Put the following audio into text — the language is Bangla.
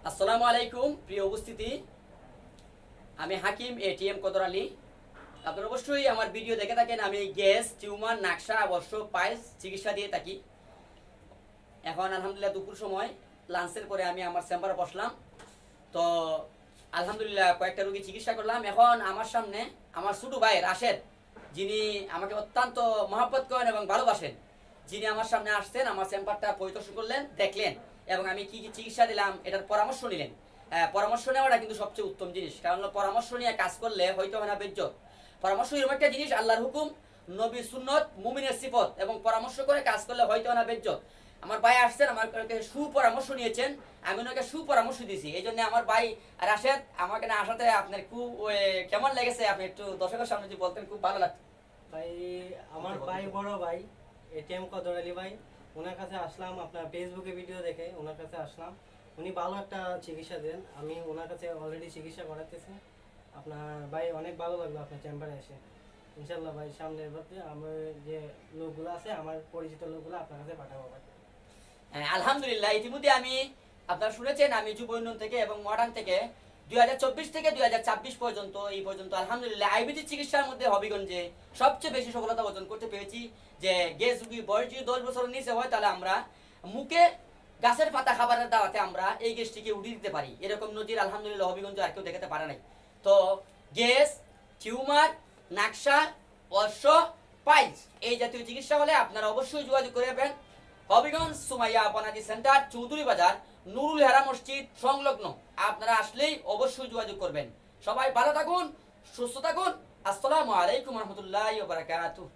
আসসালামু আলাইকুম প্রিয় উপস্থিতি, আমি হাকিম এটিএম কদর আলী। আপনারা অবশ্যই আমার ভিডিও দেখে থাকেন। আমি গ্যাস, টিউমার, নাকশা, অবশ্য পাইলস চিকিৎসা দিয়ে থাকি। এখন আলহামদুলিল্লাহ দুপুর সময় লাঞ্চের পরে আমি আমার চেম্বারে বসলাম। তো আলহামদুলিল্লাহ কয়েকটা রোগী চিকিৎসা করলাম। এখন আমার সামনে আমার ছোট ভাই রাশেদ, যিনি আমাকে অত্যন্ত মহব্বত করেন এবং ভালোবাসেন, যিনি আমার সামনে আসছেন, আমার চেম্বারটা পরিদর্শন করলেন, দেখলেন এবং আমি কি কি চিকিৎসা দিলাম এটার পরামর্শ নিলেন। পরামর্শ নেওয়াটা কিন্তু সবচেয়ে উত্তম জিনিস, কারণ পরামর্শ নিয়ে কাজ করলে হয়তো হয় না বেজ্জত। পরামর্শ এরকম একটা জিনিস, আল্লাহর হুকুম, নবী সুন্নত, মুমিনের সিফত, এবং পরামর্শ করে কাজ করলে হয়তো হয় না বেজ্জত। আমার ভাই আসছেন, আমার সুপরামর্শ নিয়েছেন, আমি ওনাকে সুপরামর্শ দিয়েছি। এই জন্য আমার ভাই রাশেদ আমাকে না আসাতে আপনার খুব কেমন লেগেছে, আপনি একটু দর্শকের সামনে যদি বলতেন খুব ভালো লাগতো। ভাই, আমার ভাই বড় ভাই এটিএম কদর আলী ভাই, ওনার কাছে আসলাম আপনার ফেসবুকে ভিডিও দেখে ওনার কাছে আসলাম। উনি ভালো একটা চিকিৎসা দেন, আমি ওনার কাছে অলরেডি চিকিৎসা করাতেছি। আপনার ভাই অনেক ভালো লাগলো আপনার চেম্বারে এসে। ইনশাল্লাহ ভাই, সামনের বছর আমার যে লোকগুলো আছে, আমার পরিচিত লোকগুলো আপনার কাছে পাঠাবো ভাই। আলহামদুলিল্লাহ, ইতিমধ্যে আমি আপনারা শুনেছেন, আমি যুব উন্নয়ন থেকে এবং মডার্ন থেকে 2024 থেকে 2026 পর্যন্ত এই পর্যন্ত আলহামদুলিল্লাহ আইবিডি চিকিৎসার মধ্যে হবিগঞ্জে সবচেয়ে বেশি সফলতা অর্জন করতে পেরেছি। যে গ্যাস রোগী বয়স যদি 10 বছরের নিচে হয়, তাহলে আমরা মুখে গাছের পাতা খাবারের দাওয়াতে আমরা এই গ্যাসটিকে উঠিয়ে দিতে পারি। এরকম নজির আলহামদুলিল্লাহ হবিগঞ্জে আর কেউ দেখাতে পারে নাই। তো গ্যাস, টিউমার, নাকশা, অশ্ব, পাইলস এই জাতীয় চিকিৎসা হলে আপনারা অবশ্যই যোগাযোগ করবেন হবিগঞ্জ সুমাইয়া বনাজি সেন্টার, চৌধুরী বাজার, নুরুল হেরা মসজিদ সংলগ্ন। আপনারা আসলেই অবশ্যই যোগাযোগ করবেন। সবাই ভালো থাকুন, সুস্থ থাকুন। আসসালামু আলাইকুম রহমতুল্লাহি ওয়া বারাকাতুহু।